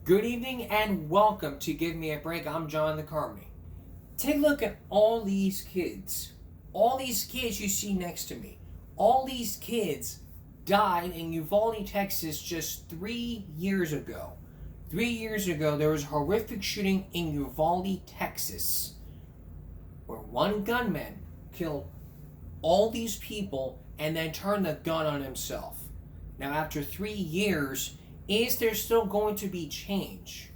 Good evening and welcome to Give Me a Break. I'm John the Carmody. Take a look at all these kids. All these kids you see next to me. All these kids died in Uvalde, Texas just 3 years ago. 3 years ago, there was a horrific shooting in Uvalde, Texas, where one gunman killed all these people and then turned the gun on himself. Now, after 3 years, is there still going to be change?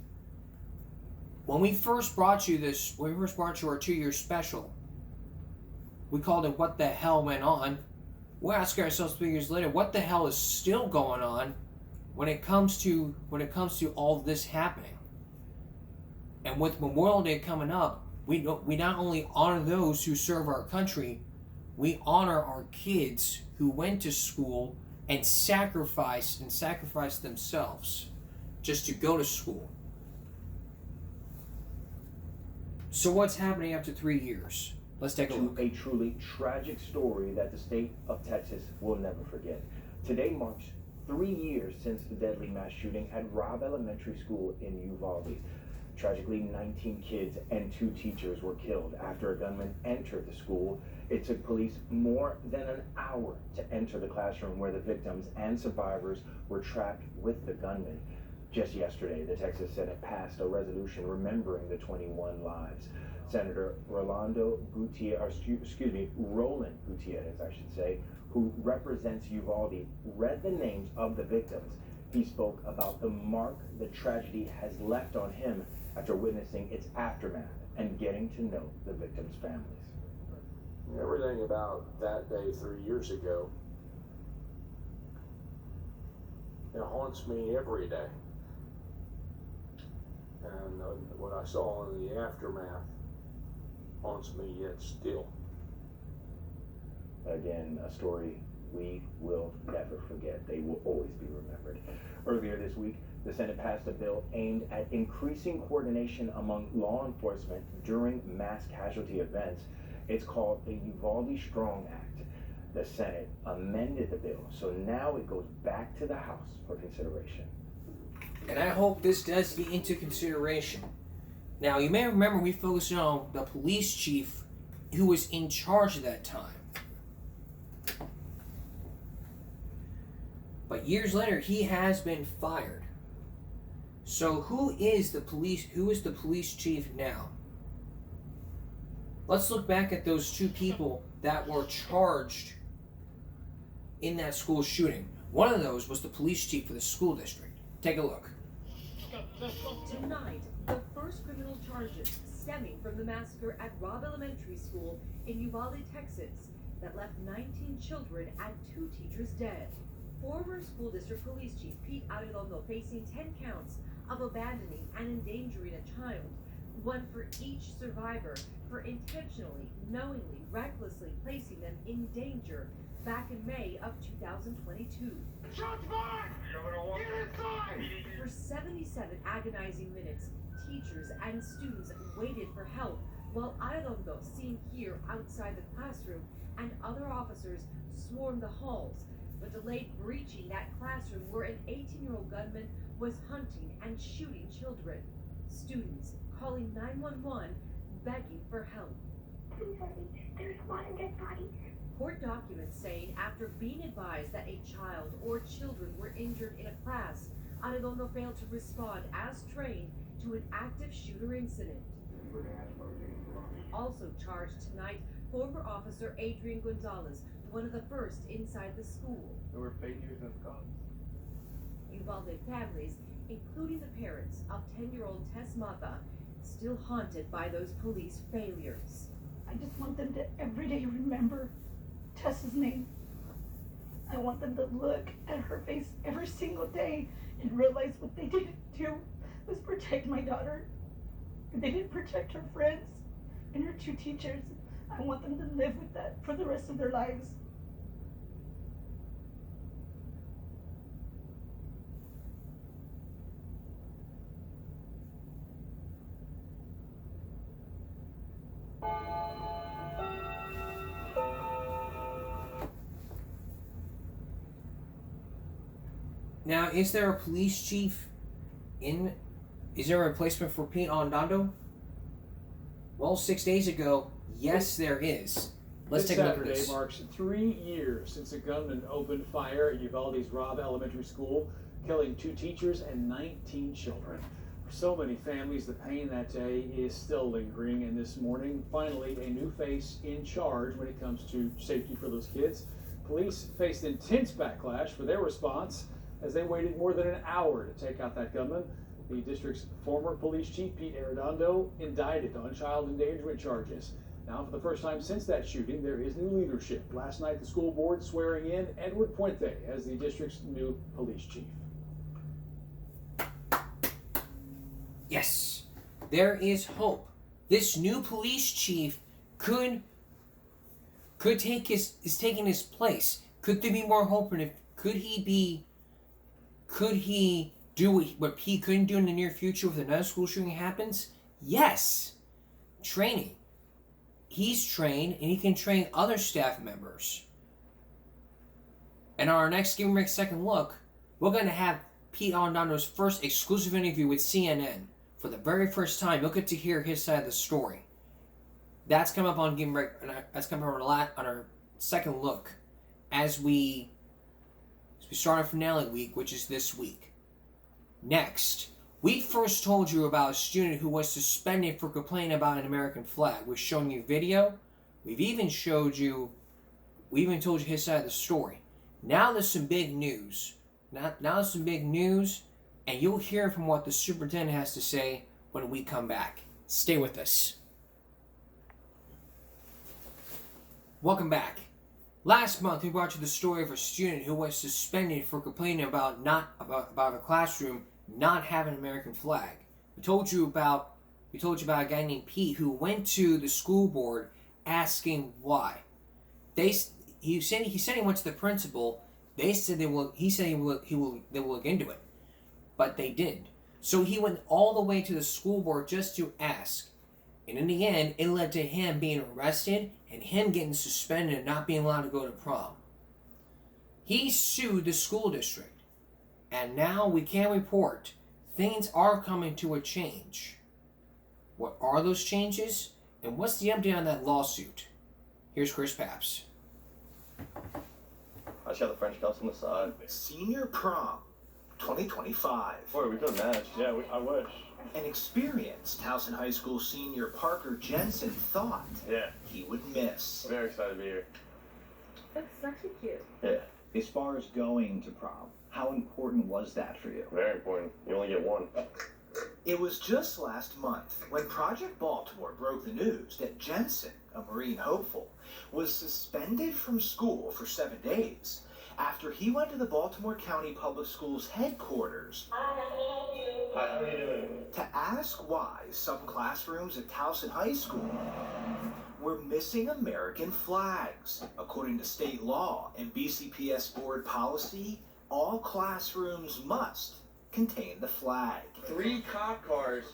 When we first brought you our 2-year special, we called it What the Hell Went On. We're asking ourselves 3 years later, what the hell is still going on when it comes to all this happening? And with Memorial Day coming up, we not only honor those who serve our country, we honor our kids who went to school and sacrificed themselves just to go to school. So what's happening after 3 years? Let's take a look. A truly tragic story that the state of Texas will never forget. Today marks 3 years since the deadly mass shooting at Robb Elementary School in Uvalde. Tragically, 19 kids and 2 teachers were killed after a gunman entered the school. It took police more than an hour to enter the classroom where the victims and survivors were trapped with the gunman. Just yesterday, the Texas Senate passed a resolution remembering the 21 lives. Senator Roland Gutierrez, I should say, who represents Uvalde, read the names of the victims. He spoke about the mark the tragedy has left on him after witnessing its aftermath and getting to know the victims' families. Everything about that day 3 years ago, it haunts me every day. And what I saw in the aftermath haunts me yet still. Again, a story we will never forget. They will always be remembered. Earlier this week, the Senate passed a bill aimed at increasing coordination among law enforcement during mass casualty events. It's called the Uvalde Strong Act. The Senate amended the bill, so now it goes back to the House for consideration. And I hope this does get into consideration. Now, you may remember we focused on the police chief who was in charge at that time. But years later, he has been fired. So who is the police chief now? Let's look back at those 2 people that were charged in that school shooting. One of those was the police chief for the school district. Take a look. Tonight, the first criminal charges stemming from the massacre at Robb Elementary School in Uvalde, Texas, that left 19 children and 2 teachers dead. Former school district police chief Pete Arredondo facing 10 counts of abandoning and endangering a child, one for each survivor for intentionally, knowingly, recklessly placing them in danger back in May of 2022. Shots fired! Get inside! For 77 agonizing minutes, teachers and students waited for help, while Arredondo, seen here outside the classroom, and other officers swarmed the halls, but delayed breaching that classroom where an 18-year-old gunman was hunting and shooting children. Students calling 911, begging for help. Please hurry. There's one dead body. Court documents saying after being advised that a child or children were injured in a class, Arredondo failed to respond as trained to an active shooter incident. Also charged tonight, former officer Adrian Gonzalez, one of the first inside the school. There were failures of God. Uvalde families, including the parents of 10-year-old Tess Mata, still haunted by those police failures. I just want them to every day remember Tess's name. I want them to look at her face every single day and realize what they didn't do was protect my daughter. They didn't protect her friends and her 2 teachers. I want them to live with that for the rest of their lives. Now, is there a police chief in Is there a replacement for Pete Arredondo? Well, 6 days ago, yes, there is. Let's This take a look at Saturday this. marks 3 years since a gunman opened fire at Uvalde's Robb Elementary School, killing 2 teachers and 19 children. For so many families, the pain that day is still lingering, and this morning, finally, a new face in charge when it comes to safety for those kids. Police faced intense backlash for their response as they waited more than an hour to take out that gunman. The district's former police chief, Pete Arredondo, indicted on child endangerment charges. Now, for the first time since that shooting, there is new leadership. Last night, the school board swearing in Edward Puente as the district's new police chief. Yes, there is hope. This new police chief is taking his place. Could there be more hope? And could he do what he couldn't do in the near future if another school shooting happens? Yes. Training. He's trained, and he can train other staff members. And on our next Give Me a Break Second Look, we're going to have Pete Arredondo's first exclusive interview with CNN. For the very first time, you'll get to hear his side of the story. That's coming up on Give Me a Break. That's coming up on our second look as we start our finale week, which is this week. Next, we first told you about a student who was suspended for complaining about an American flag. We've shown you video. We've even told you his side of the story. Now there's some big news. Now there's some big news, and you'll hear from what the superintendent has to say when we come back. Stay with us. Welcome back. Last month, we brought you the story of a student who was suspended for complaining about a classroom not having an American flag. We told you about a guy named Pete who went to the school board asking why. He said he went to the principal. They said they will look into it, but they didn't. So he went all the way to the school board just to ask, and in the end, it led to him being arrested and him getting suspended and not being allowed to go to prom. He sued the school district. And now we can report things are coming to a change. What are those changes? And what's the update on that lawsuit? Here's Chris Papps. I just got the French cuffs on the side. Senior prom 2025. Boy, we could match. Yeah, I wish. An experienced Towson High School senior Parker Jensen thought he would miss. Very excited to be here. That's actually cute. Yeah, As far as going to prom, how important was that for you? very important. You only get one. It was just last month when Project Baltimore broke the news that Jensen, a Marine hopeful, was suspended from school for 7 days after he went to the Baltimore County Public Schools headquarters Hi, how are you doing? to ask why some classrooms at Towson High School were missing American flags. According to state law and BCPS board policy, all classrooms must contain the flag. 3 cop cars.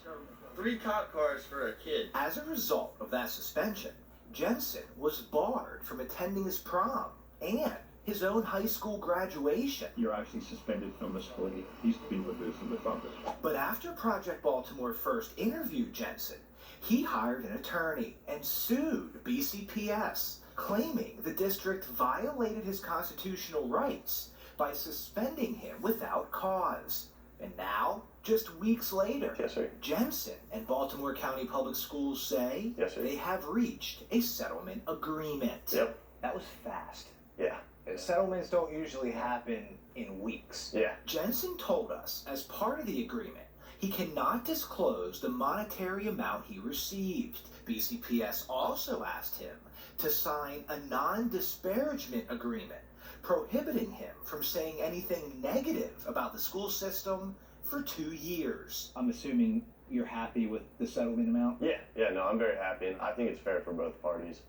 3 cop cars for a kid. As a result of that suspension, Jensen was barred from attending his prom and his own high school graduation. You're actually suspended from the school. He's to be removed from the campus. But after Project Baltimore first interviewed Jensen, he hired an attorney and sued BCPS, claiming the district violated his constitutional rights by suspending him without cause. And now, just weeks later, Yes, sir. Jensen and Baltimore County Public Schools say Yes, sir. they have reached a settlement agreement. Yep. That was fast. Yeah. Settlements don't usually happen in weeks. Yeah. Jensen told us, as part of the agreement, he cannot disclose the monetary amount he received. BCPS also asked him to sign a non-disparagement agreement, prohibiting him from saying anything negative about the school system for 2 years. I'm assuming you're happy with the settlement amount? Yeah, no, I'm very happy, and I think it's fair for both parties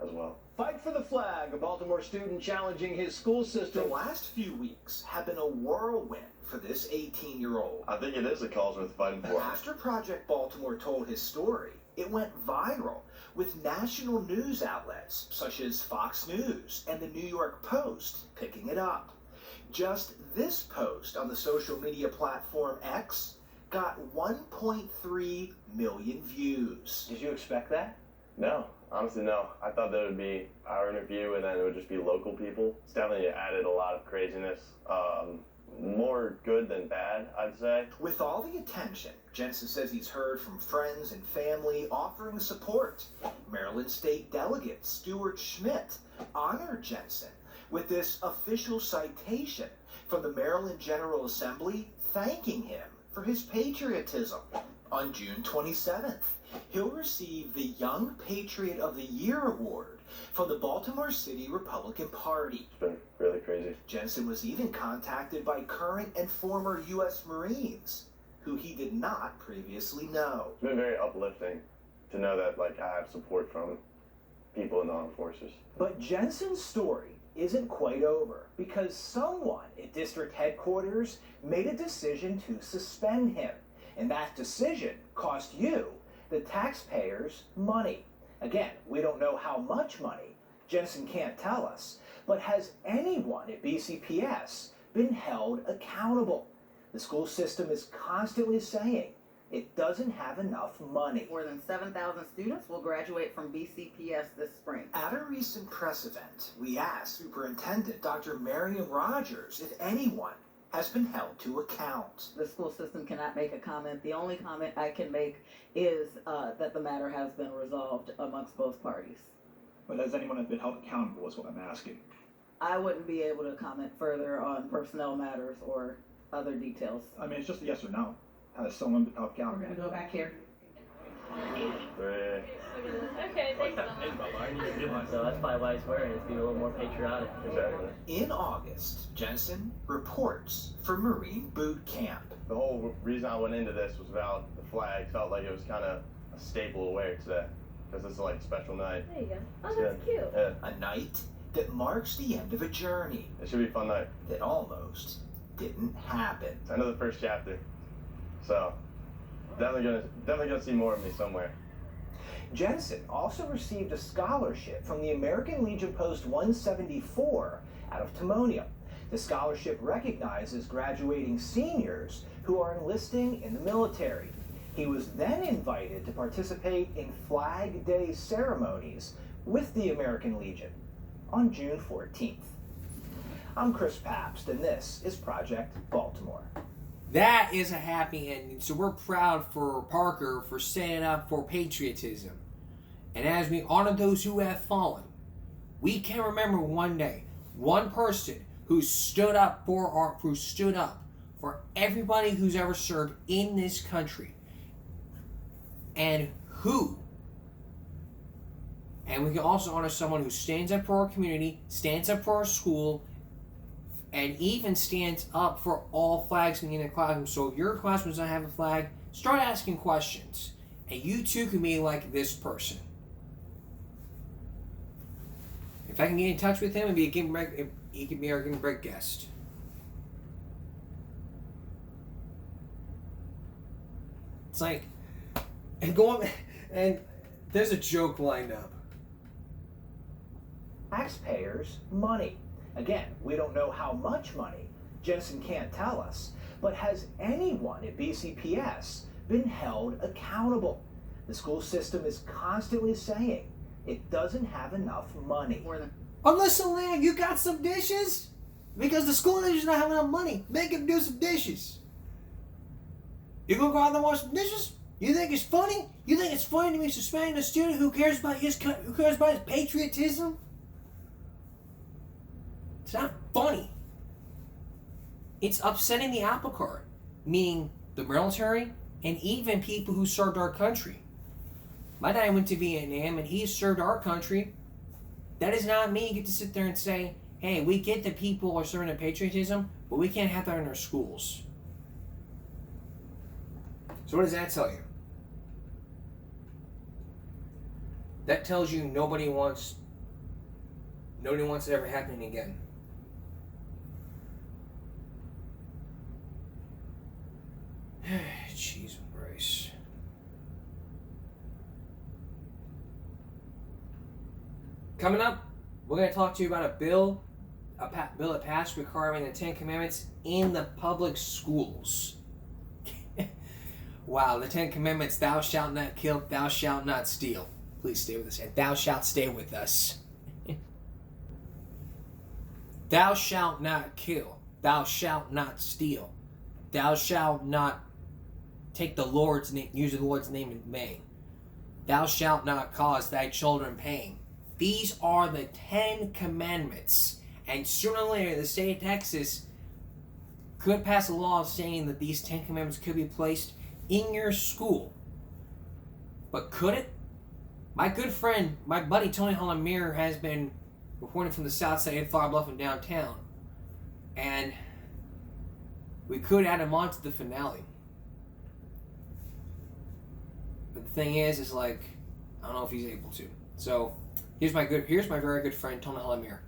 as well. Fight for the flag, a Baltimore student challenging his school The system. last few weeks have been a whirlwind for this 18-year-old. I think it is a cause worth fighting for. After Project Baltimore told his story, it went viral, with national news outlets such as Fox News and the New York Post picking it up. Just this post on the social media platform X got 1.3 million views. Did you expect that? No, honestly, no. I thought that would be our interview and then it would just be local people. It's definitely added a lot of craziness. More good than bad, I'd say. With all the attention, Jensen says he's heard from friends and family offering support. Maryland State Delegate Stuart Schmidt honored Jensen with this official citation from the Maryland General Assembly thanking him for his patriotism. On June 27th, he'll receive the Young Patriot of the Year award from the Baltimore City Republican Party. It's been really crazy. Jensen was even contacted by current and former U.S. Marines, who he did not previously know. It's been very uplifting to know that I have support from people in the armed forces. But Jensen's story isn't quite over because someone at district headquarters made a decision to suspend him. And that decision cost you, the taxpayers, money. Again, we don't know how much money. Jensen can't tell us. But has anyone at BCPS been held accountable? The school system is constantly saying it doesn't have enough money. More than 7,000 students will graduate from BCPS this spring. At a recent press event, we asked Superintendent Dr. Marion Rogers if anyone has been held to account. The school system cannot make a comment. The only comment I can make is that the matter has been resolved amongst both parties. But has anyone been held accountable is what I'm asking. I wouldn't be able to comment further on personnel matters or other details. I mean, it's just a yes or no. Has someone been held accountable? We're gonna go back here. Okay, thanks. So that's probably why he's wearing it, to be a little more patriotic. Exactly. In August, Jensen reports for Marine Boot Camp. The whole reason I went into this was about the flag. Felt like it was kind of a staple to wear today because this is a special night. There you go. Oh, It's that's good. cute. Yeah. A night that marks the end of a journey It should be a fun night. that almost didn't happen. It's the end of the first chapter. So definitely gonna see more of me somewhere. Jensen also received a scholarship from the American Legion Post 174 out of Timonium. The scholarship recognizes graduating seniors who are enlisting in the military. He was then invited to participate in Flag Day ceremonies with the American Legion on June 14th. I'm Chris Pabst, and this is Project Baltimore. That is a happy ending. So we're proud for Parker for standing up for patriotism. And as we honor those who have fallen, we can remember one day, one person who stood up for everybody who's ever served in this country. And we can also honor someone who stands up for our community, stands up for our school, and even stands up for all flags in the classroom. So if your classroom does not have a flag, start asking questions. And you too can be like this person. If I can get in touch with him and he can be our Give Me a Break guest. It's like, and there's a joke lined up. Taxpayers' money. Again, we don't know how much money. Jensen can't tell us. But has anyone at BCPS been held accountable? The school system is constantly saying it doesn't have enough money. Unless Land, you got some dishes? Because the school does not have enough money. Make him do some dishes. You gonna go out there and wash some dishes? You think it's funny? You think it's funny to be suspending a student who cares about his patriotism? It's not funny. It's upsetting the apple cart, meaning the military and even people who served our country. My dad went to Vietnam and he served our country. That does not mean you get to sit there and say, hey, we get that people are serving their patriotism, but we can't have that in our schools. So what does that tell you? That tells you nobody wants it ever happening again. Jeez and grace. Coming up, we're going to talk to you about a bill that passed requiring the Ten Commandments in the public schools. Wow, the Ten Commandments, thou shalt not kill, thou shalt not steal. Please stay with us, and thou shalt stay with us. Thou shalt not kill, thou shalt not steal, thou shalt not take the Lord's name, use the Lord's name in vain. Thou shalt not cause thy children pain. These are the 10 Commandments. And sooner or later, the state of Texas could pass a law saying that these 10 Commandments could be placed in your school. But could it? My good friend, my buddy Tony Halamir has been reporting from the south side of Flower Bluff and downtown. And we could add him on to the finale. But the thing is like, I don't know if he's able to. So, here's my very good friend, Tony Halamir.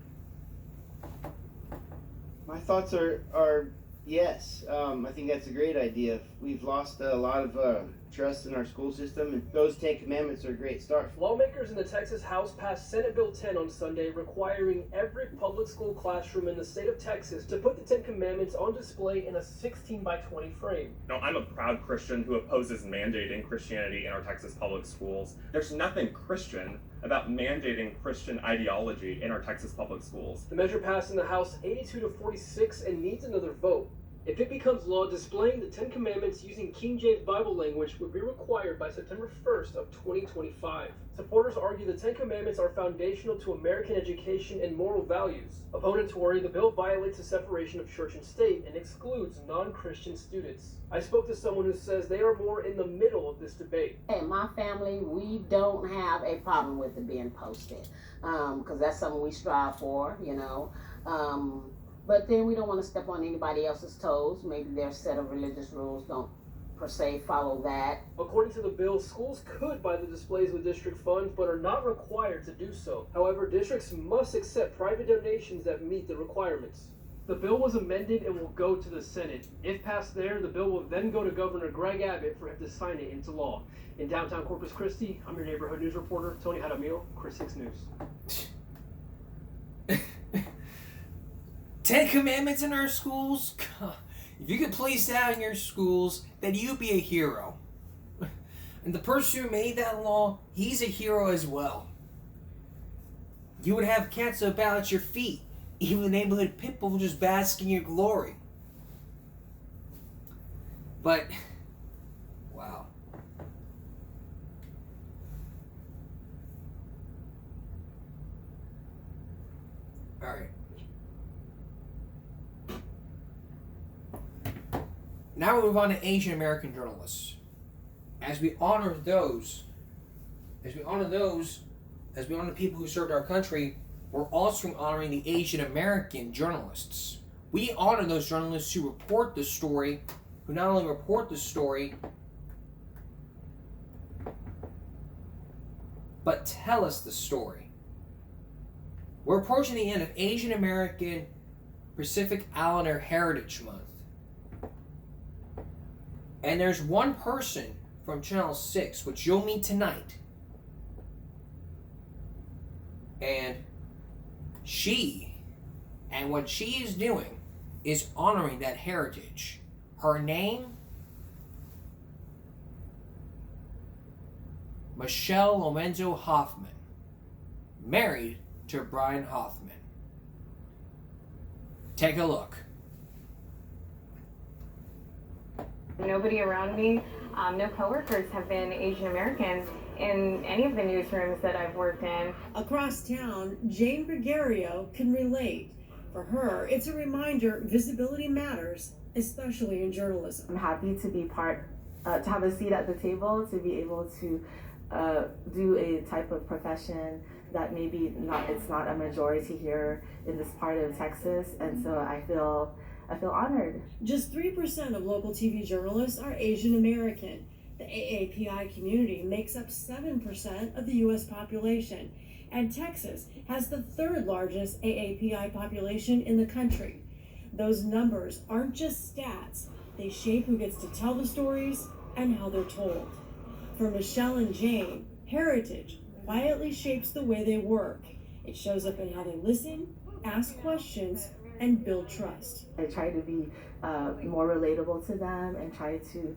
My thoughts are yes. I think that's a great idea. We've lost a lot of trust in our school system, and those 10 Commandments are a great start. Lawmakers in the Texas House passed Senate Bill 10 on Sunday, requiring every public school classroom in the state of Texas to put the 10 Commandments on display in a 16x20 frame. Now, I'm a proud Christian who opposes mandating Christianity in our Texas public schools. There's nothing Christian about mandating Christian ideology in our Texas public schools. The measure passed in the House 82-46 and needs another vote. If it becomes law, displaying the 10 Commandments using King James Bible language would be required by September 1st of 2025. Supporters argue the 10 Commandments are foundational to American education and moral values. Opponents worry the bill violates the separation of church and state and excludes non-Christian students. I spoke to someone who says they are more in the middle of this debate. In my family, we don't have a problem with it being posted, because that's something we strive for, you know. But then we don't want to step on anybody else's toes. Maybe their set of religious rules don't per se follow that. According to the bill, schools could buy the displays with district funds, but are not required to do so. However, districts must accept private donations that meet the requirements. The bill was amended and will go to the Senate. If passed there, the bill will then go to Governor Greg Abbott for him to sign it into law. In downtown Corpus Christi, I'm your neighborhood news reporter, Tony Jaramillo, Chris 6 News. 10 Commandments in our schools? If you could place that in your schools, then you'd be a hero. And the person who made that law, he's a hero as well. You would have cats about your feet. Even the neighborhood pit bull just bask in your glory. But, wow. Alright. Now we move on to Asian American journalists. As we honor the people who served our country, we're also honoring the Asian American journalists. We honor those journalists who report the story, who not only report the story, but tell us the story. We're approaching the end of Asian American Pacific Islander Heritage Month. And there's one person from Channel 6, which you'll meet tonight. And what she is doing is honoring that heritage. Her name, Michelle Lorenzo Hoffman, married to Brian Hoffman. Take a look. Nobody around me, no coworkers have been Asian American in any of the newsrooms that I've worked in. Across town, Jane Gregario can relate. For her, it's a reminder visibility matters, especially in journalism. I'm happy to be to have a seat at the table, to be able to do a type of profession that maybe it's not a majority here in this part of Texas, and so I feel honored. Just 3% of local TV journalists are Asian American. The AAPI community makes up 7% of the U.S. population, and Texas has the third largest AAPI population in the country. Those numbers aren't just stats, they shape who gets to tell the stories and how they're told. For Michelle and Jane, heritage quietly shapes the way they work. It shows up in how they listen, ask questions, and build trust. I try to be more relatable to them and try to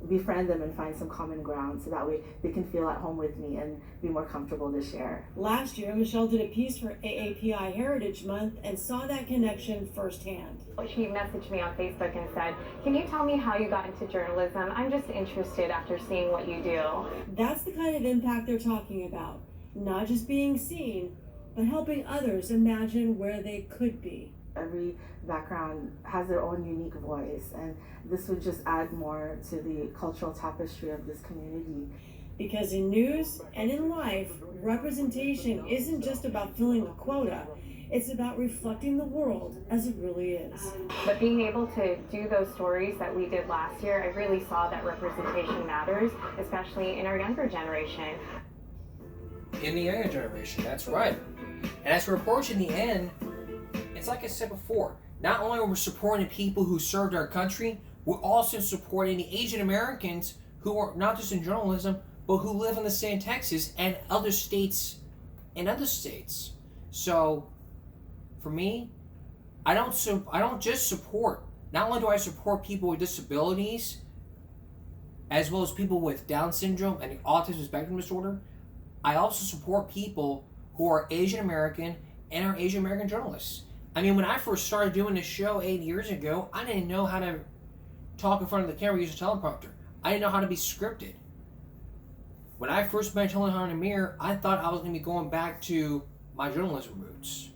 befriend them and find some common ground so that way they can feel at home with me and be more comfortable to share. Last year, Michelle did a piece for AAPI Heritage Month and saw that connection firsthand. She messaged me on Facebook and said, "Can you tell me how you got into journalism? I'm just interested after seeing what you do." That's the kind of impact they're talking about. Not just being seen, but helping others imagine where they could be. Every background has their own unique voice, and this would just add more to the cultural tapestry of this community. Because in news and in life, representation isn't just about filling a quota. It's about reflecting the world as it really is. But being able to do those stories that we did last year, I really saw that representation matters, especially in our younger generation. In the younger generation, that's right. And as for reports in the end, it's like I said before, not only are we supporting the people who served our country, we're also supporting the Asian Americans who are not just in journalism, but who live in the state of Texas and other states So, for me, I don't just support. Not only do I support people with disabilities, as well as people with Down syndrome and the autism spectrum disorder, I also support people who are Asian American and are Asian American journalists. I mean, when I first started doing this show 8 years ago, I didn't know how to talk in front of the camera, use a teleprompter. I didn't know how to be scripted. When I first met Helen Hunter Mirror, I thought I was going to be going back to my journalism roots.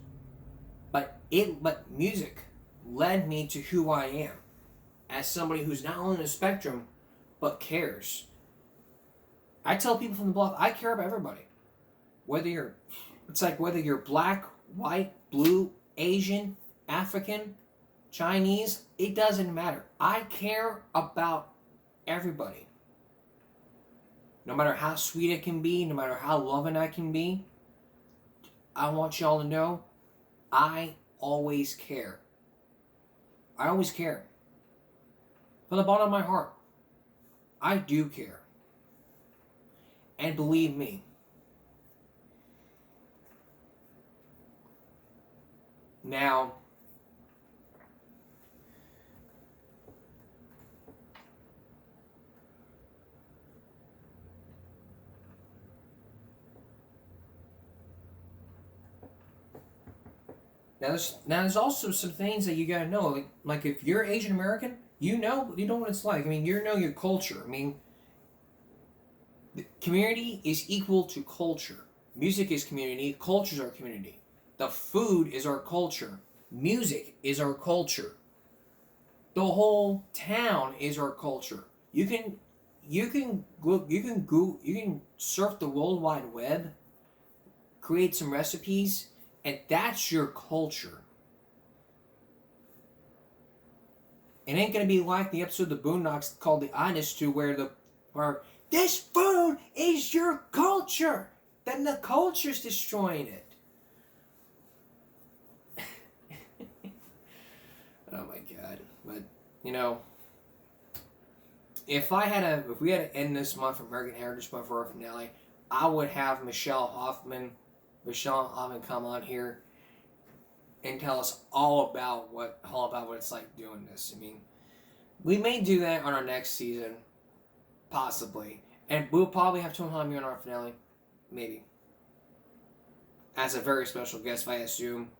But music led me to who I am as somebody who's not only on the spectrum, but cares. I tell people from the block, I care about everybody. Whether you're black, white, blue, Asian, African, Chinese, it doesn't matter. I care about everybody. No matter how sweet it can be, no matter how loving I can be, I want y'all to know, I always care. I always care. From the bottom of my heart, I do care. And believe me, now, there's also some things that you gotta know. Like if you're Asian American, you know what it's like. I mean, you know your culture. I mean, the community is equal to culture. Music is community. Culture is our community. The food is our culture. Music is our culture. The whole town is our culture. You can surf the World Wide Web, create some recipes, and that's your culture. It ain't gonna be like the episode of the Boondocks called The Honest To, where this food is your culture. Then the culture's destroying it. Oh my God. But, if we had to end this month for American Heritage Month for our finale, I would have Michelle Hoffman come on here and tell us all about what it's like doing this. I mean, we may do that on our next season, possibly, and we'll probably have Tony Hamir on our finale, maybe, as a very special guest. I assume.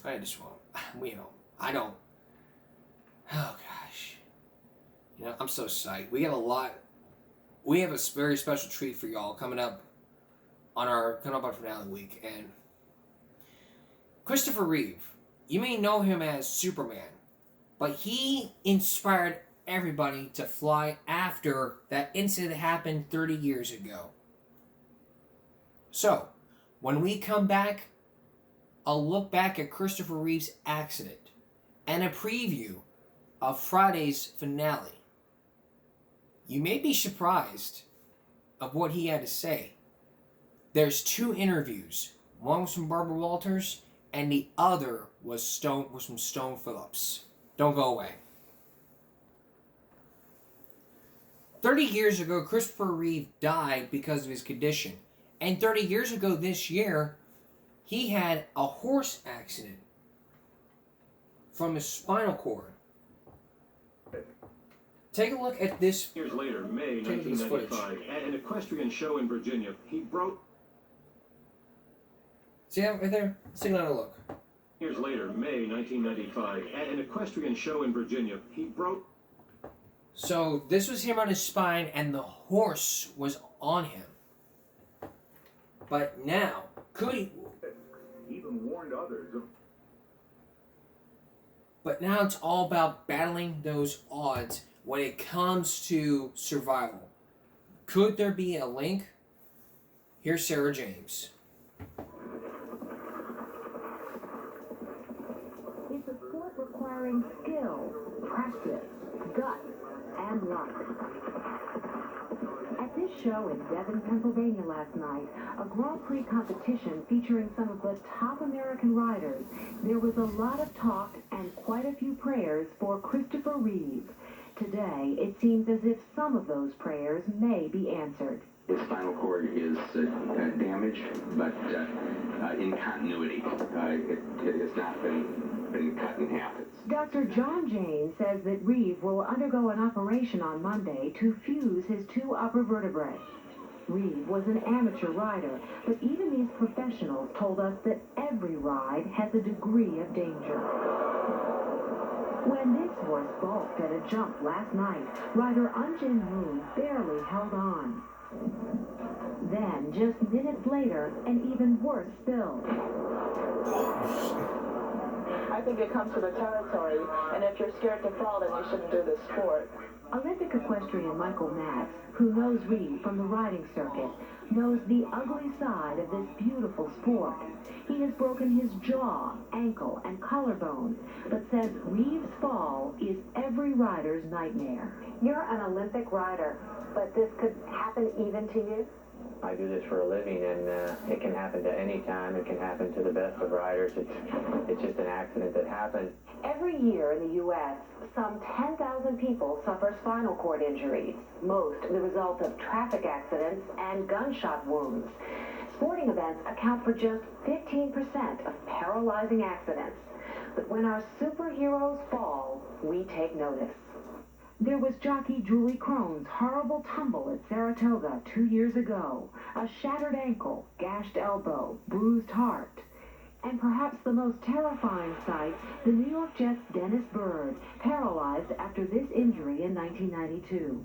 I just won't. I don't. Oh gosh, I'm so psyched. We have a very special treat for y'all coming up on our finale week, and Christopher Reeve, you may know him as Superman, but he inspired everybody to fly after that incident that happened 30 years ago. So, when we come back, I'll look back at Christopher Reeve's accident and a preview of Friday's finale. You may be surprised of what he had to say. There's 2 interviews. One was from Barbara Walters, and the other was from Stone Phillips. Don't go away. 30 years ago, Christopher Reeve died because of his condition. And 30 years ago this year, he had a horse accident. from his spinal cord. Take a look at this. Years later, May Take a look at this footage. 1995, at an equestrian show in Virginia, he broke. See that right there? Let's take another look. Years later, May 1995, at an equestrian show in Virginia, he broke. So this was him on his spine, and the horse was on him. But now, could he? Even warned others of. But now it's all about battling those odds when it comes to survival. Could there be a link? Here's Sarah James. It's a sport requiring skill, practice, guts, and luck. At this show in Devon, Pennsylvania last night, a Grand Prix competition featuring some of the top American riders, there was a lot of talk and quite a few prayers for Christopher Reeve. Today, it seems as if some of those prayers may be answered. His spinal cord is damaged, but in continuity. It has not been cut in half. Dr. John Jane says that Reeve will undergo an operation on Monday to fuse his two upper vertebrae. Reeve was an amateur rider, but even these professionals told us that every ride has a degree of danger. When this horse balked at a jump last night, rider Unjin Moon barely held on. Then, just minutes later, an even worse spill. I think it comes with the territory, and if you're scared to fall, then you shouldn't do this sport. Olympic equestrian Michael Matz, who knows Reeve from the riding circuit, knows the ugly side of this beautiful sport. He has broken his jaw, ankle, and collarbone, but says Reeve's fall is every rider's nightmare. You're an Olympic rider, but this could happen even to you? I do this for a living, and it can happen to any time. It can happen to the best of riders. It's just an accident that happened. Every year in the U.S., some 10,000 people suffer spinal cord injuries, most the result of traffic accidents and gunshot wounds. Sporting events account for just 15% of paralyzing accidents. But when our superheroes fall, we take notice. There was jockey Julie Crone's horrible tumble at Saratoga 2 years ago. A shattered ankle, gashed elbow, bruised heart. And perhaps the most terrifying sight, the New York Jets' Dennis Byrd, paralyzed after this injury in 1992.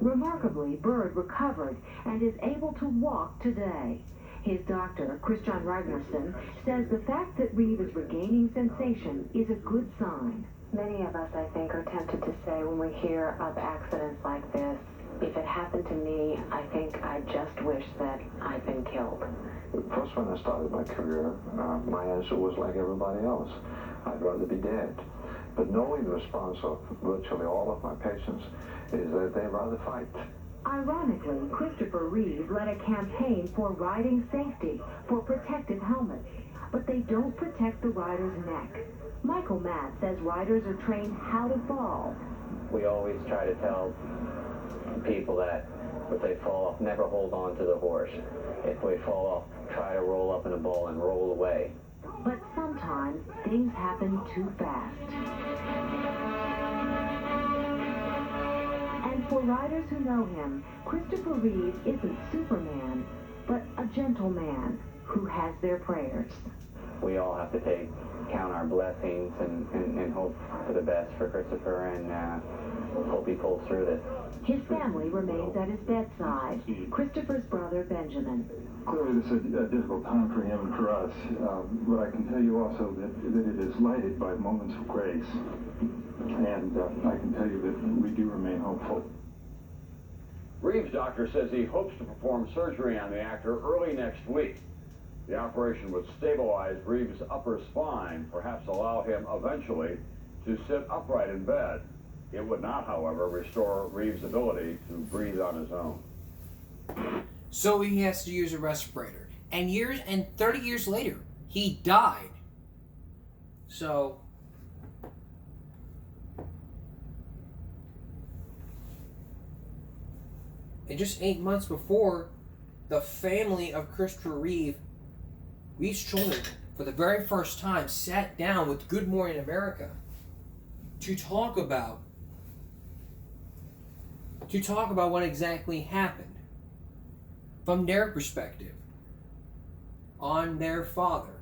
Remarkably, Byrd recovered and is able to walk today. His doctor, Christian Ragnarsson, says the fact that Reeve is regaining sensation is a good sign. Many of us, I think, are tempted to say when we hear of accidents like this, if it happened to me, I think I just wish that I'd been killed. First, when I started my career, my answer was like everybody else. I'd rather be dead. But knowing the response of virtually all of my patients is that they'd rather fight. Ironically, Christopher Reeve led a campaign for riding safety, for protective helmets, but they don't protect the rider's neck. Michael Matz says riders are trained how to fall. We always try to tell people that if they fall off, never hold on to the horse. If we fall off, try to roll up in a ball and roll away. But sometimes things happen too fast. And for riders who know him, Christopher Reeve isn't Superman, but a gentleman who has their prayers. We all have to count our blessings and hope for the best for Christopher, and hope he pulls through this. His family remains at his bedside. Christopher's brother, Benjamin. Clearly, this is a difficult time for him and for us, but I can tell you also that it is lighted by moments of grace, and I can tell you that we do remain hopeful. Reeve's doctor says he hopes to perform surgery on the actor early next week. The operation would stabilize Reeve's upper spine, perhaps allow him eventually to sit upright in bed. It would not, however, restore Reeve's ability to breathe on his own. So he has to use a respirator. And 30 years later, he died. So and just 8 months before, the family of Christopher Reeve, Reeve's children, for the very first time, sat down with Good Morning America to talk about what exactly happened from their perspective on their father.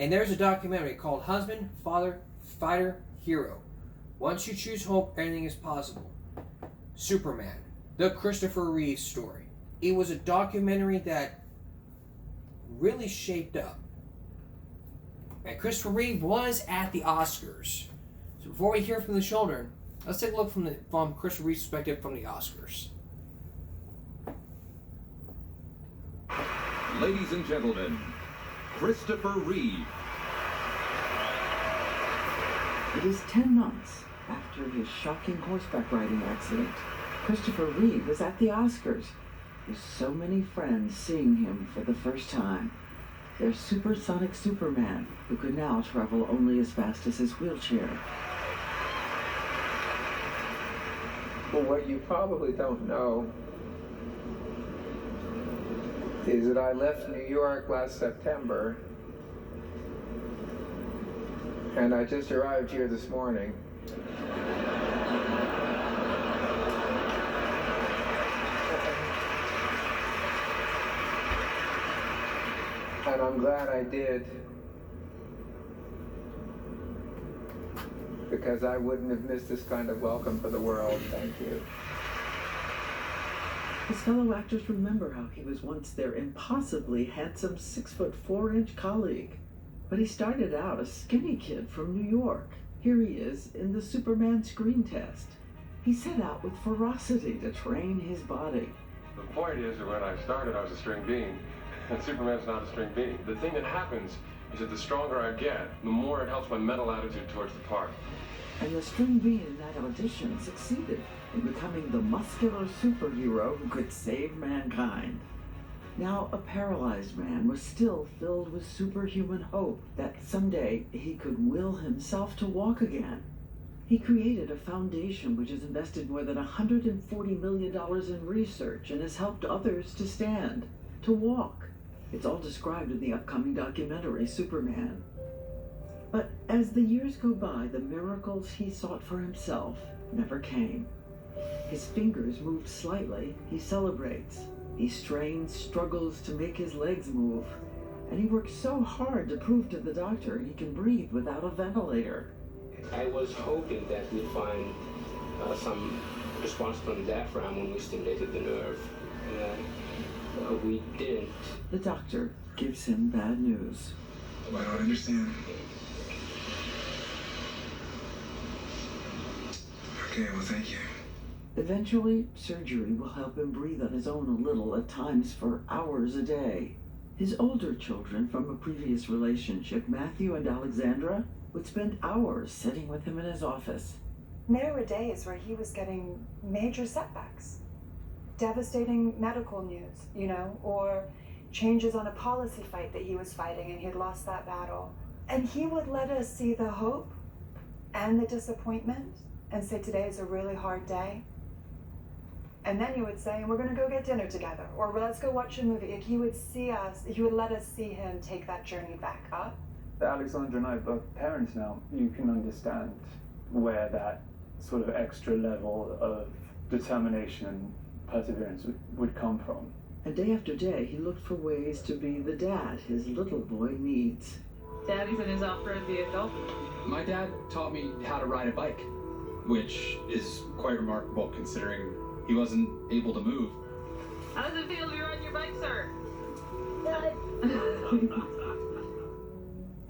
And there's a documentary called Husband, Father, Fighter, Hero. Once you choose hope, anything is possible. Superman, the Christopher Reeve story. It was a documentary that really shaped up. And Christopher Reeve was at the Oscars. So before we hear from the children, let's take a look from Christopher Reeve's perspective from the Oscars. Ladies and gentlemen, Christopher Reeve. It is 10 months after his shocking horseback riding accident. Christopher Reeve is at the Oscars with so many friends seeing him for the first time. Their supersonic Superman, who could now travel only as fast as his wheelchair. Well, what you probably don't know is that I left New York last September, and I just arrived here this morning. And I'm glad I did, because I wouldn't have missed this kind of welcome for the world. Thank you. His fellow actors remember how he was once their impossibly handsome 6'4" colleague. But he started out a skinny kid from New York. Here he is in the Superman screen test. He set out with ferocity to train his body. The point is that when I started, I was a string bean, and Superman's not a string bean. The thing that happens is that the stronger I get, the more it helps my mental attitude towards the part. And the string bean in that audition succeeded in becoming the muscular superhero who could save mankind. Now a paralyzed man was still filled with superhuman hope that someday he could will himself to walk again. He created a foundation which has invested more than $140 million in research and has helped others to stand, to walk. It's all described in the upcoming documentary, Superman. But as the years go by, the miracles he sought for himself never came. His fingers moved slightly, he celebrates. He strains, struggles to make his legs move. And he works so hard to prove to the doctor he can breathe without a ventilator. I was hoping that we'd find some response from the diaphragm when we stimulated the nerve. We didn't. The doctor gives him bad news. I don't understand. Okay, well, thank you. Eventually, surgery will help him breathe on his own a little, at times for hours a day. His older children from a previous relationship, Matthew and Alexandra, would spend hours sitting with him in his office. There were days where he was getting major setbacks. Devastating medical news, or changes on a policy fight that he was fighting and he had lost that battle. And he would let us see the hope and the disappointment and say, today is a really hard day. And then he would say, we're going to go get dinner together, or let's go watch a movie. He would let us see him take that journey back up. Alexandra and I are both parents now. You can understand where that sort of extra level of determination and perseverance would come from. And day after day, he looked for ways to be the dad his little boy needs. Daddy's in his off-road vehicle. My dad taught me how to ride a bike, which is quite remarkable considering he wasn't able to move. How does it feel to be riding your bike, sir?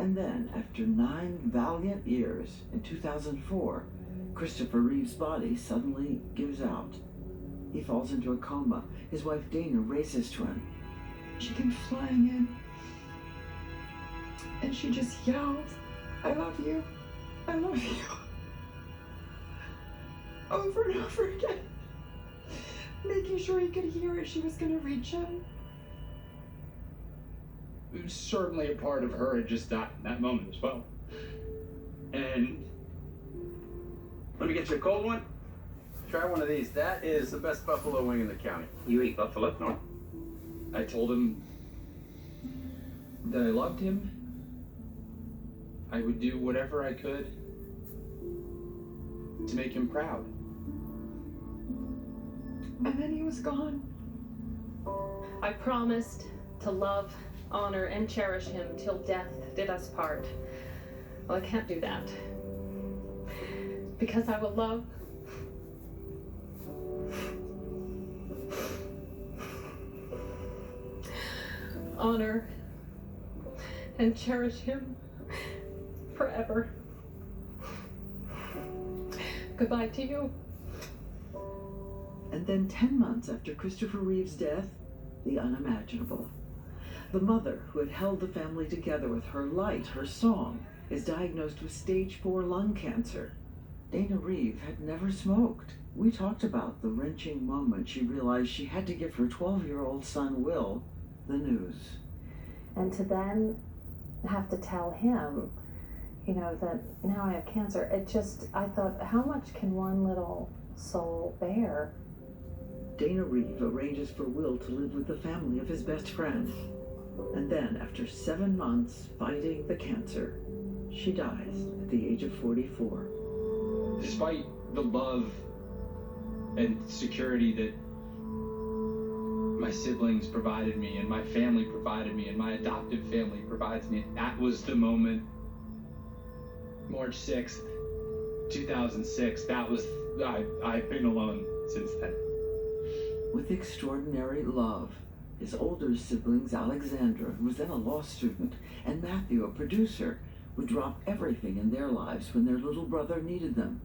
And then, after 9 valiant years, in 2004, Christopher Reeve's body suddenly gives out. He falls into a coma. His wife Dana races to him. She came flying in, and she just yelled, "I love you, I love you," over and over again, making sure he could hear it. She was going to reach him. It was certainly a part of her had just died in that moment as well. And let me get you a cold one. Try one of these. That is the best buffalo wing in the county. You eat buffalo? No. I told him that I loved him, I would do whatever I could to make him proud. And then he was gone. I promised to love, honor, and cherish him till death did us part. Well, I can't do that. Because I will love, honor, and cherish him forever. Goodbye to you. And then 10 months after Christopher Reeve's death, the unimaginable. The mother who had held the family together with her light, her song, is diagnosed with stage 4 lung cancer. Dana Reeve had never smoked. We talked about the wrenching moment she realized she had to give her 12-year-old son, Will, the news. And to then have to tell him, you know, that now I have cancer, I thought, how much can one little soul bear? Dana Reeve arranges for Will to live with the family of his best friend. And then, after 7 months fighting the cancer, she dies at the age of 44. Despite the love and security that my siblings provided me and my family provided me and my adoptive family provides me, that was the moment, March 6th, 2006, that was, I've been alone since then. With extraordinary love, his older siblings, Alexandra, who was then a law student, and Matthew, a producer, would drop everything in their lives when their little brother needed them.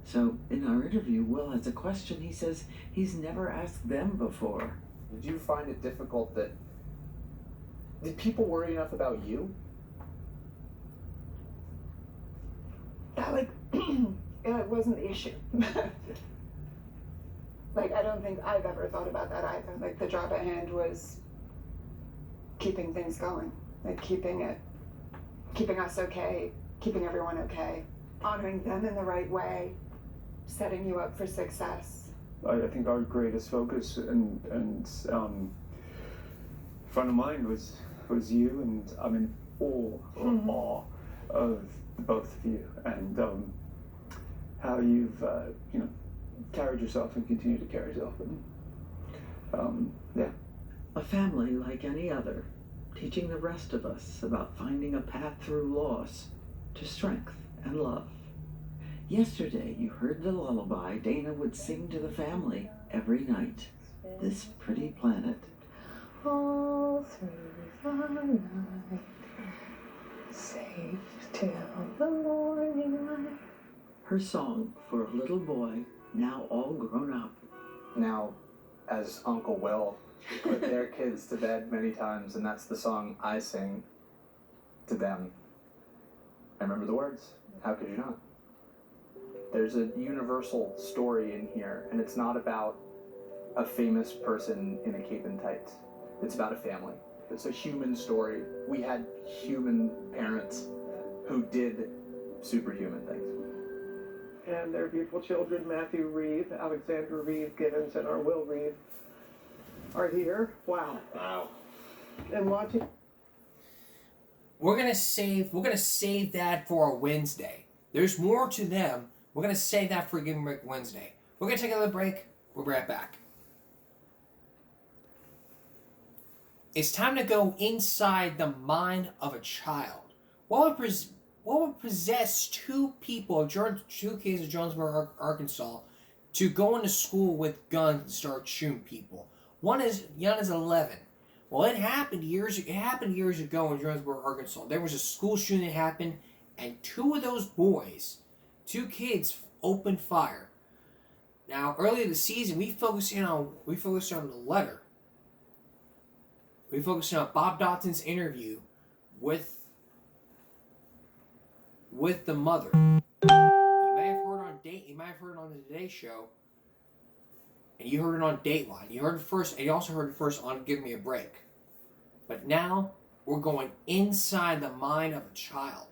So, in our interview, Will has a question he says he's never asked them before. Did you find it difficult did people worry enough about you? That, it wasn't the issue. I don't think I've ever thought about that either. The job at hand was keeping things going, keeping us okay, keeping everyone okay, honoring them in the right way, setting you up for success. I think our greatest focus and front of mind was you, and I'm in awe of both of you, and how you've carried yourself and continue to carry yourself. And, yeah. A family like any other, teaching the rest of us about finding a path through loss to strength and love. Yesterday, you heard the lullaby Dana would sing to the family every night. This Pretty Planet. All through the night, safe till the morning light. Her song for a little boy, now all grown up. Now, as Uncle Will put their kids to bed many times, and that's the song I sing to them. I remember the words. How could you not? There's a universal story in here, and it's not about a famous person in a cape and tights. It's about a family. It's a human story. We had human parents who did superhuman things. And their beautiful children, Matthew Reeve, Alexandra Reeve Gibbons, and our Will Reeve, are here. Wow. Wow. And watching. We're gonna save that for a Wednesday. There's more to them. We're gonna save that for Give 'em a Break Wednesday. We're gonna take another break. We'll be right back. It's time to go inside the mind of a child. What would possess two kids in Jonesboro, Arkansas, to go into school with guns and start shooting people? One is 11. Well, it happened years ago in Jonesboro, Arkansas. There was a school shooting that happened, and two kids opened fire. Now, earlier this season, we focused on the letter. We focused on Bob Dotson's interview with the mother. You may have heard it on the Today Show, and you heard it on Dateline. You heard it first, and you also heard it first on Give Me a Break. But now we're going inside the mind of a child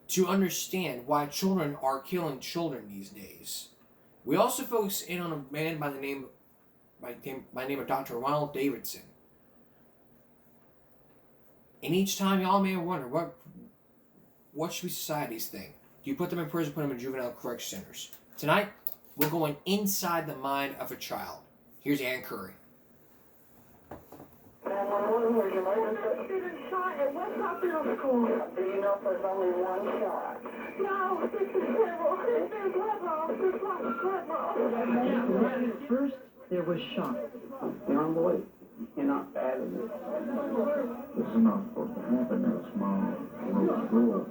to understand why children are killing children these days. We also focus in on a man by the name of Dr. Ronald Davidson. And each time y'all may wonder, what should be society's thing? Do you put them in prison, put them in juvenile correction centers? Tonight, we're going inside the mind of a child. Here's Ann Curry. 911, where's your emergency? There's been shot at West Hospital School. Do you know if there's only one shot? No, this is several. There's been blood loss. There's lots of blood loss. First, there was shock. You're on the way. You're not bad at this. This is not supposed to happen in a small rural school.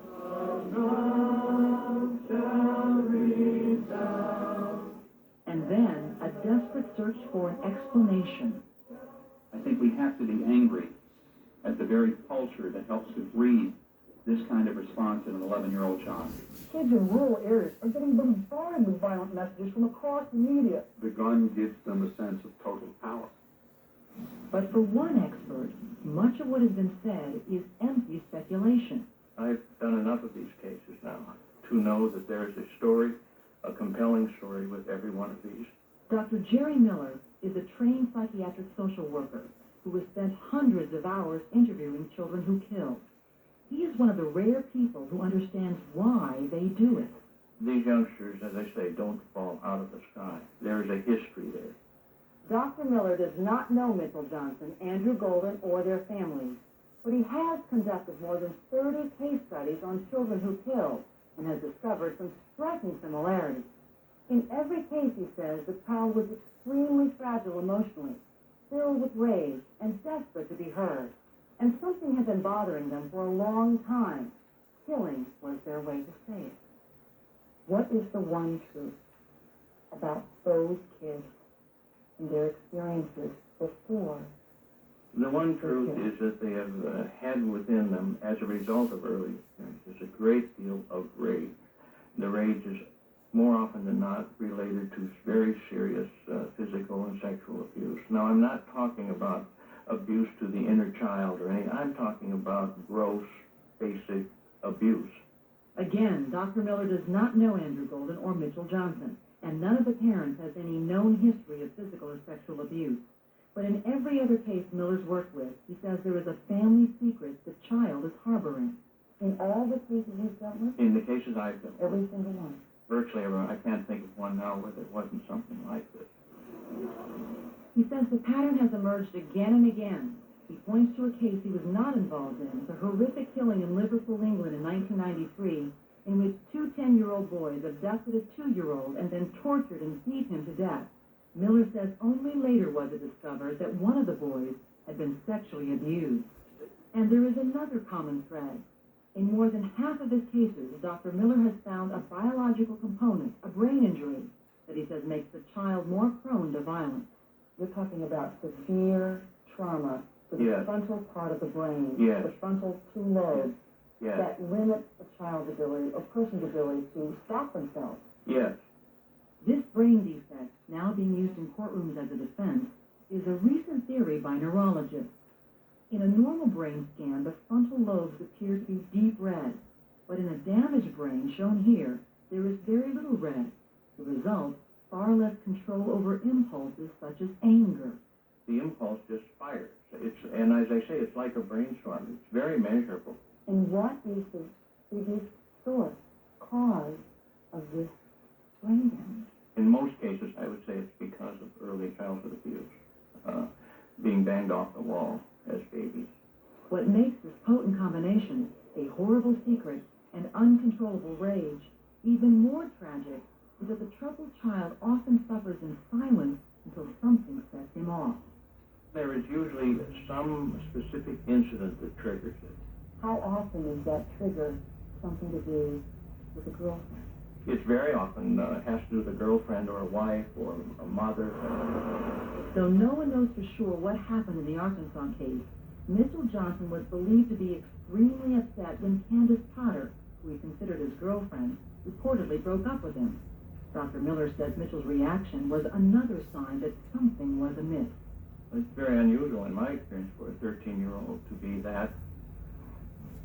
And then a desperate search for an explanation. I think we have to be angry at the very culture that helps to breed this kind of response in an 11-year-old child. Kids in rural areas are getting bombarded with violent messages from across the media. The gun gives them a sense of total power. But for one expert, much of what has been said is empty speculation. I've done enough of these cases now to know that there is a story, a compelling story with every one of these. Dr. Jerry Miller is a trained psychiatric social worker who has spent hundreds of hours interviewing children who kill. He is one of the rare people who understands why they do it. These youngsters, as I say, don't fall out of the sky. There is a history there. Dr. Miller does not know Mitchell Johnson, Andrew Golden, or their families, but he has conducted more than 30 case studies on children who kill and has discovered some striking similarities. In every case, he says, the child was extremely fragile emotionally, filled with rage, and desperate to be heard. And something had been bothering them for a long time. Killing was their way to say it. What is the one truth about those kids and their experiences before? The one truth is that they have had within them, as a result of early experiences, a great deal of rage. The rage is more often than not related to very serious physical and sexual abuse. Now, I'm not talking about abuse to the inner child or anything. I'm talking about gross, basic abuse. Again, Dr. Miller does not know Andrew Golden or Mitchell Johnson, and none of the parents has any known history of physical or sexual abuse. But in every other case Miller's worked with, he says there is a family secret the child is harboring. In all the cases you've dealt with? In the cases I've dealt with. Every single one? Virtually everyone. I can't think of one now where there wasn't something like this. He says the pattern has emerged again and again. He points to a case he was not involved in, the horrific killing in Liverpool, England in 1993, in which two 10-year-old boys abducted a 2-year-old and then tortured and beat him to death. Miller says only later was it discovered that one of the boys had been sexually abused. And there is another common thread. In more than half of his cases, Dr. Miller has found a biological component, a brain injury, that he says makes the child more prone to violence. You're talking about severe trauma to the frontal part of the brain, the frontal two lobes, that limit a child's ability, a person's ability to stop themselves. Yes. This brain defect, now being used in courtrooms as a defense, is a recent theory by neurologists. In a normal brain scan, the frontal lobes appear to be deep red, but in a damaged brain, shown here, there is very little red. The result, far less control over impulses such as anger. The impulse just fires. And as I say, it's like a brainstorm. It's very measurable. And what is the biggest source, cause of this brain damage? In most cases, I would say it's because of early childhood abuse, being banged off the wall as babies. What makes this potent combination, a horrible secret and uncontrollable rage, even more tragic is that the troubled child often suffers in silence until something sets him off. There is usually some specific incident that triggers it. How often is that trigger something to do with a girlfriend? It very often has to do with a girlfriend or a wife or a mother. Though no one knows for sure what happened in the Arkansas case, Mitchell Johnson was believed to be extremely upset when Candace Potter, who he considered his girlfriend, reportedly broke up with him. Dr. Miller says Mitchell's reaction was another sign that something was amiss. It's very unusual in my experience for a 13-year-old to be that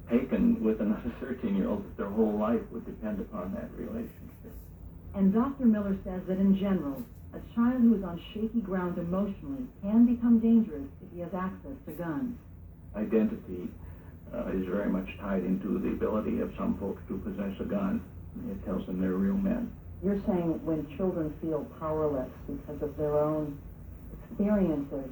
taken with another 13-year-old that their whole life would depend upon that relationship. And Dr. Miller says that in general, a child who is on shaky ground emotionally can become dangerous if he has access to guns. Identity, is very much tied into the ability of some folks to possess a gun. It tells them they're real men. You're saying when children feel powerless because of their own experiences,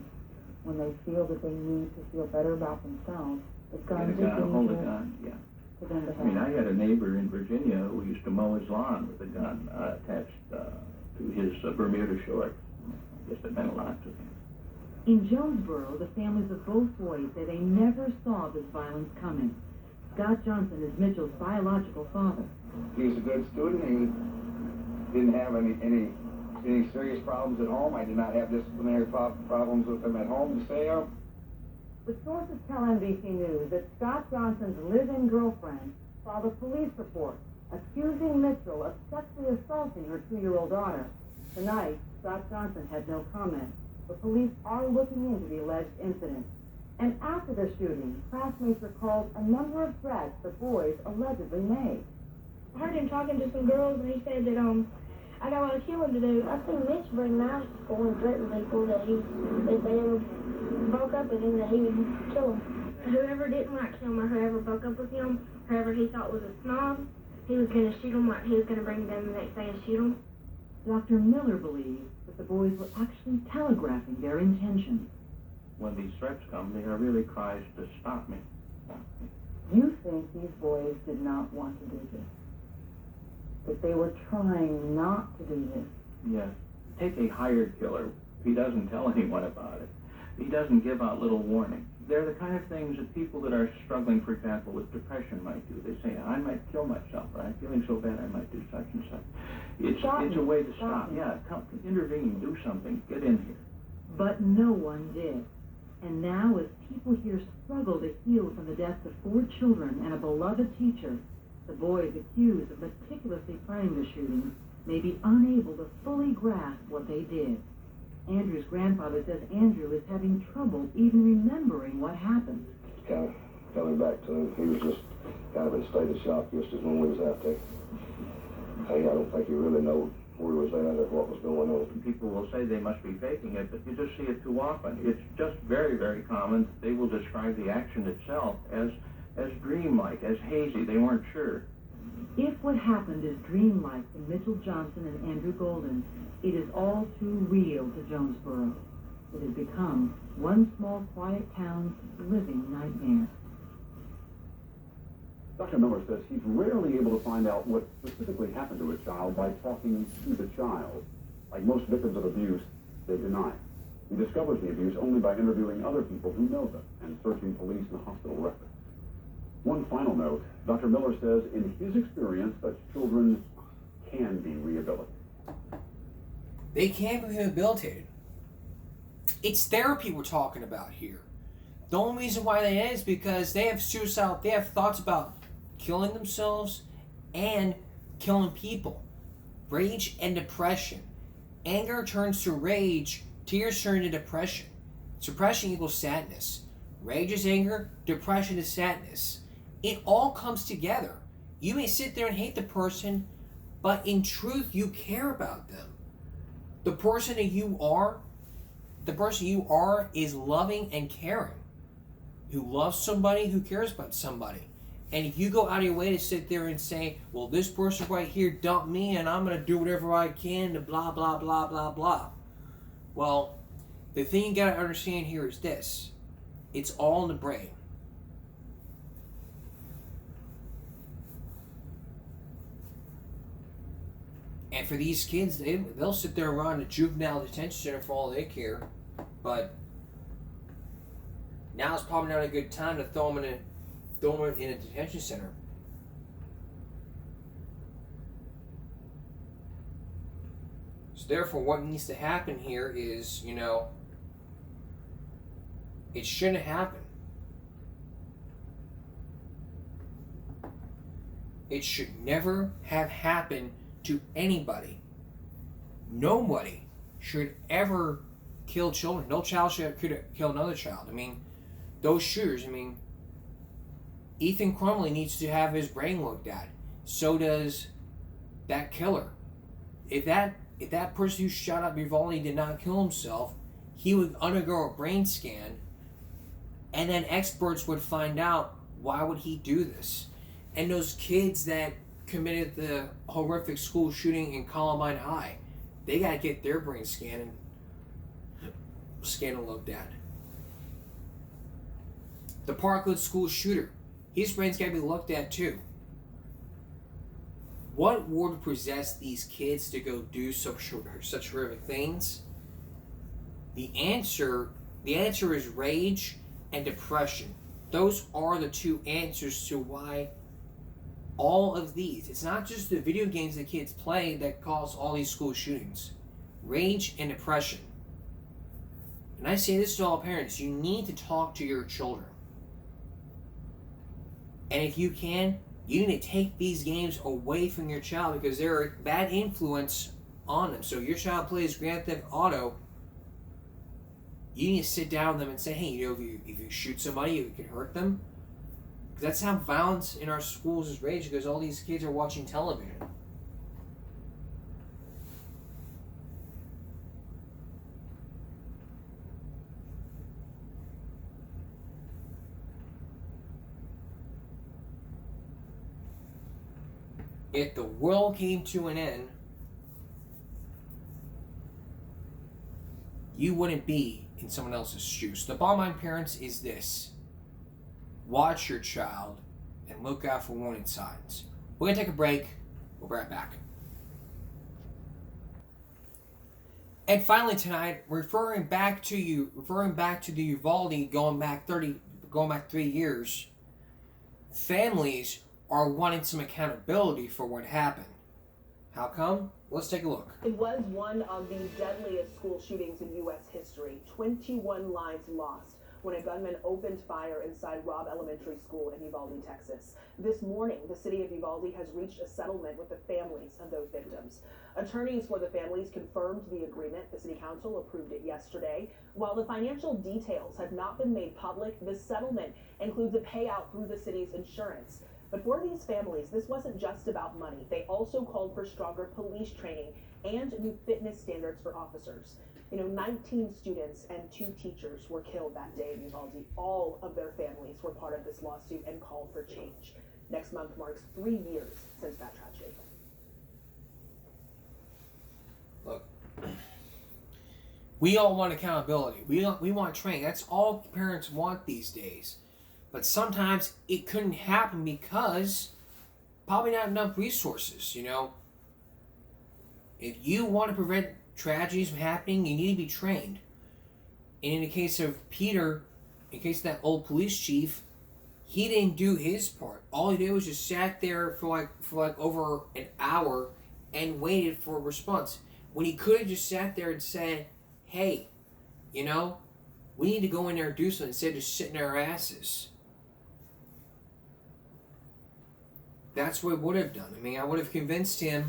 when they feel that they need to feel better about themselves, the gun is dangerous hold a gun, yeah. for them to have. I mean, I had a neighbor in Virginia who used to mow his lawn with a gun attached to his Bermuda shorts. I guess it meant a lot to him. In Jonesboro, the families of both boys say they never saw this violence coming. Scott Johnson is Mitchell's biological father. He was a good student. He didn't have any serious problems at home. I did not have disciplinary problems with him at home to say of. But sources tell NBC News that Scott Johnson's live-in girlfriend filed a police report accusing Mitchell of sexually assaulting her 2-year-old daughter. Tonight, Scott Johnson had no comment, but police are looking into the alleged incident. And after the shooting, classmates recalled a number of threats the boys allegedly made. I heard him talking to some girls, and he said that I got a lot of killing to do. I seen Mitch bring knives to school and threaten people that if they ever broke up with him, that he would kill them. Whoever didn't like him or whoever broke up with him, whoever he thought was a snob, he was going to shoot them. Like he was going to bring them the next day and shoot them. Dr. Miller believes that the boys were actually telegraphing their intentions. When these threats come, they are really cries to stop me. You think these boys did not want to do this? That they were trying not to do this? Yes. Take a hired killer. He doesn't tell anyone about it. He doesn't give out little warnings. They're the kind of things that people that are struggling, for example, with depression might do. They say, I might kill myself, or I'm feeling so bad I might do such and such. It's a way to stop. Yeah, come, intervene, do something, get in here. But no one did. And now, as people here struggle to heal from the deaths of 4 children and a beloved teacher, the boys accused of meticulously planning the shooting may be unable to fully grasp what they did. Andrew's grandfather says Andrew is having trouble even remembering what happened. Kind of coming back to him, he was just kind of in a state of shock just as when we was out there. I don't think he really knew where he was at or what was going on. People will say they must be faking it, but you just see it too often. It's just very, very common. They will describe the action itself as dreamlike, as hazy. They weren't sure. If what happened is dreamlike to Mitchell Johnson and Andrew Golden, it is all too real to Jonesboro. It has become one small quiet town's living nightmare. Dr. Miller says he's rarely able to find out what specifically happened to a child by talking to the child. Like most victims of abuse, they deny. He discovers the abuse only by interviewing other people who know them and searching police and hospital records. One final note, Dr. Miller says in his experience, such children can be rehabilitated. They can be rehabilitated. It's therapy we're talking about here. The only reason why that is because they have suicidal, they have thoughts about killing themselves and killing people. Rage and depression. Anger turns to rage, tears turn to depression. Suppression equals sadness. Rage is anger, depression is sadness. It all comes together. You may sit there and hate the person, but in truth you care about them. The person you are is loving and caring. Who loves somebody, who cares about somebody. And if you go out of your way to sit there and say, well, this person right here dumped me and I'm going to do whatever I can to blah, blah, blah, blah, blah. Well, the thing you got to understand here is this. It's all in the brain. And for these kids, they'll sit there around a juvenile detention center for all they care. But now it's probably not a good time to throw them in a detention center. So therefore, what needs to happen here is, it shouldn't happen. It should never have happened to anybody. Nobody should ever kill children. No child should kill another child. Those shooters, Ethan Crumley needs to have his brain looked at. So does that killer. If that person who shot up Uvalde did not kill himself, he would undergo a brain scan, and then experts would find out Why would he do this? And those kids that committed the horrific school shooting in Columbine High, they gotta get their brain scanned and looked at. The Parkland school shooter, his brain's gotta be looked at too. What would possess these kids to go do such horrific things? The answer is rage and depression. Those are the two answers to why all of these. It's not just the video games that kids play that cause all these school shootings. Rage and depression. And I say this to all parents, you need to talk to your children. And if you can, you need to take these games away from your child because they're a bad influence on them. So if your child plays Grand Theft Auto, you need to sit down with them and say, hey, you know, if you shoot somebody, you can hurt them. Because that's how violence in our schools is raging, because all these kids are watching television. If the world came to an end, you wouldn't be in someone else's shoes. The bottom line, parents, is this. Watch your child and look out for warning signs. We're going to take a break. We'll be right back. And finally tonight, referring back to the Uvalde going back 3 years, families are wanting some accountability for what happened. How come? Let's take a look. It was one of the deadliest school shootings in U.S. history. 21 lives lost when a gunman opened fire inside Robb Elementary School in Uvalde, Texas. This morning, the city of Uvalde has reached a settlement with the families of those victims. Attorneys for the families confirmed the agreement. The city council approved it yesterday. While the financial details have not been made public, this settlement includes a payout through the city's insurance. But for these families, this wasn't just about money. They also called for stronger police training and new fitness standards for officers. 19 students and 2 teachers were killed that day in Uvalde. All of their families were part of this lawsuit and called for change. Next month marks 3 years since that tragedy. Look, we all want accountability. We want training. That's all parents want these days. But sometimes it couldn't happen because probably not enough resources, If you want to prevent tragedies from happening, you need to be trained. And in the case of Peter, in case of that old police chief, he didn't do his part. All he did was just sat there for over an hour and waited for a response. When he could have just sat there and said, hey, we need to go in there and do something instead of just sitting on our asses. That's what I would have done. I would have convinced the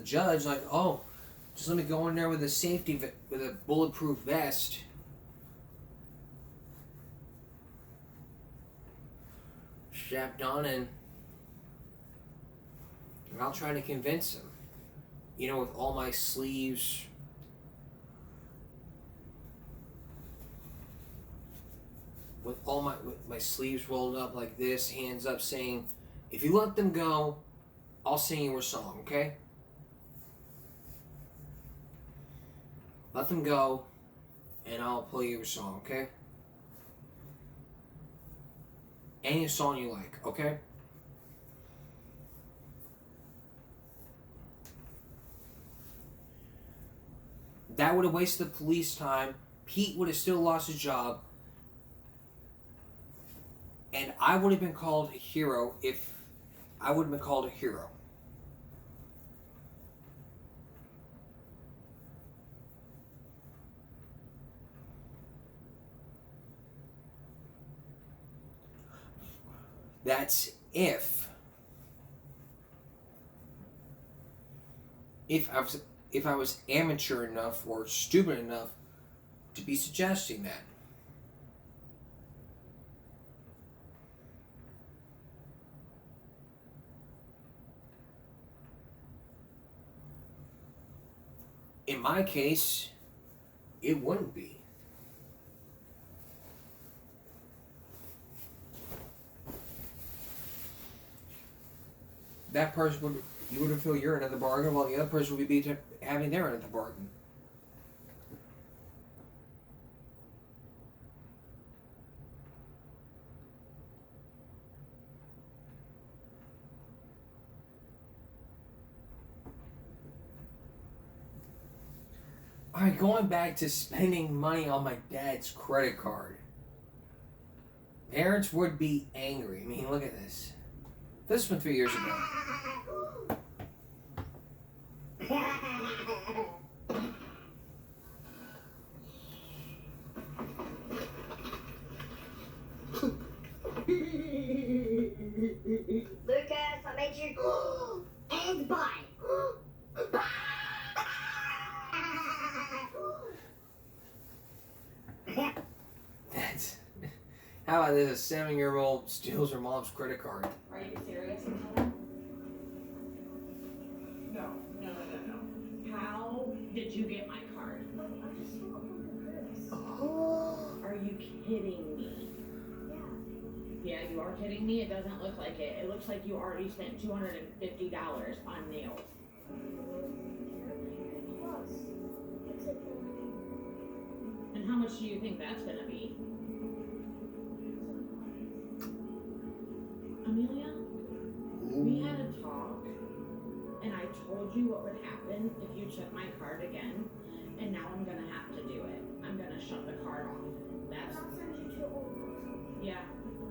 judge, just let me go in there with a bulletproof vest. Strapped on, and I'll try to convince him. With all my sleeves. With my sleeves rolled up like this, hands up, saying, if you let them go, I'll sing you a song, okay? Let them go, and I'll play you a song, okay? Any song you like, okay? That would have wasted the police time. Pete would have still lost his job. And I would have been called a hero if I would have been called a hero. That's if I was amateur enough or stupid enough to be suggesting that. In my case, it wouldn't be. that person would, you would feel your end of the bargain, while the other person would be having their end of the bargain. Alright, going back to spending money on my dad's credit card. Parents would be angry. I mean, look at this. This was 3 years ago. Lucas, I made you egg pie. That's... How about this? A 7-year-old steals her mom's credit card. Are you serious? No. How did you get my card? Are you kidding me? Yeah, you are kidding me. It doesn't look like it. It looks like you already spent $250 on nails. And how much do you think that's gonna be? Amelia, we had a talk, and I told you what would happen if you took my card again, and now I'm gonna have to do it. I'm gonna shut the card off. That's... Yeah,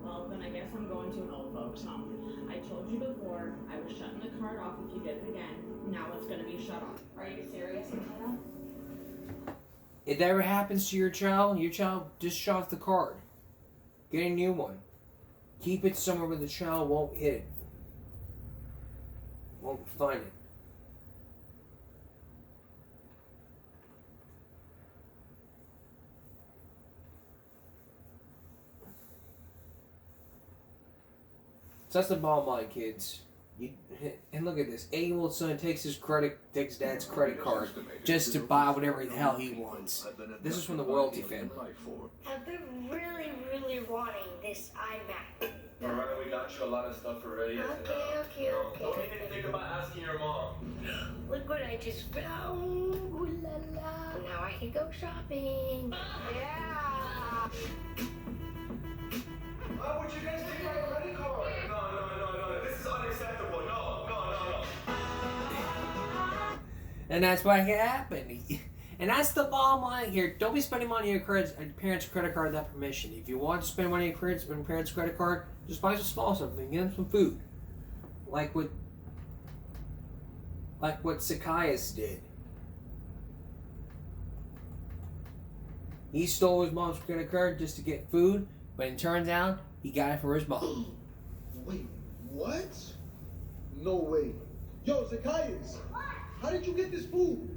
well, then I guess I'm going to an old folks home. I told you before, I was shutting the card off if you did it again. Now it's gonna be shut off. Are you serious, Amelia? If that ever happens to your child just shut off the card. Get a new one. Keep it somewhere where the child won't hit it. Won't find it. So that's the bottom line, kids. And look at this. 8-year-old son takes dad's credit card just to buy whatever the hell he wants. This is from the royalty family. I've been really, really wanting this iMac. Miranda, we got you a lot of stuff already. Okay. Don't even think about asking your mom. Look what I just found. Ooh la la. Now I can go shopping. Yeah. Why would you guys take my credit card? No. This is unacceptable. No. And that's what happened. And that's the bottom line here. Don't be spending money on your parents' credit card without permission. If you want to spend money on your parents' credit card, just buy some small something. Get them some food. Like what Zacchaeus did. He stole his mom's credit card just to get food, but it turns out he got it for his mom. Wait, what? No way. Yo, Zacchaeus, how did you get this food?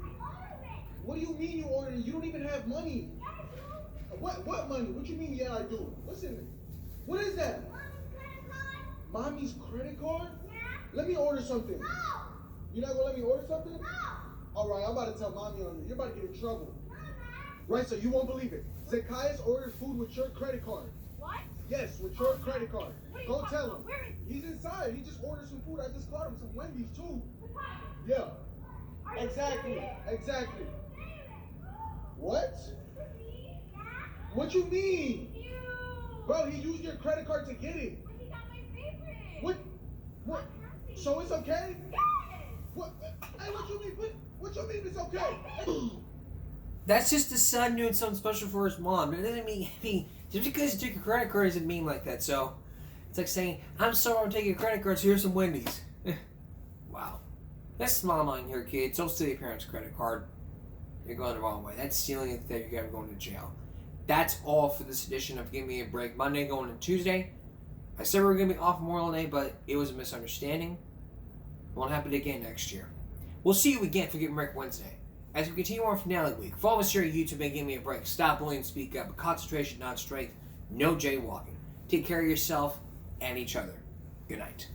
What do you mean you ordered it? You don't even have money. What money? What you mean, yeah, I do? What's in it? What is that? Mommy's credit card? Yeah. Let me order something. No. You're not gonna let me order something? No. All right, I'm about to tell mommy on you. You're about to get in trouble. No, right, so you won't believe it. Zacchaeus ordered food with your credit card. What? Yes, with your credit card. Go tell him. Where is he? He's inside. He just ordered some food. I just caught him some Wendy's too. Yeah. Exactly. What? What you mean? Bro, he used your credit card to get it. But he got my favorite. What? So it's okay? Yes. What? Hey, what you mean? What you mean it's okay? That's just the son doing something special for his mom. It doesn't mean just because you took your credit card doesn't mean like that. So it's like saying, I'm sorry I'm taking your credit card, so here's some Wendy's. Wow. That's the mom on here, kids. Don't steal your parents' credit card. You're going the wrong way. That's stealing it that you're going to jail. That's all for this edition of Give Me a Break. Monday going to Tuesday. I said we were going to be off Memorial Day, but it was a misunderstanding. It won't happen again next year. We'll see you again for Give Me a Break Wednesday. As we continue our finale week, follow us here at YouTube and Give Me a Break. Stop bullying, speak up. Concentration, not strength. No jaywalking. Take care of yourself and each other. Good night.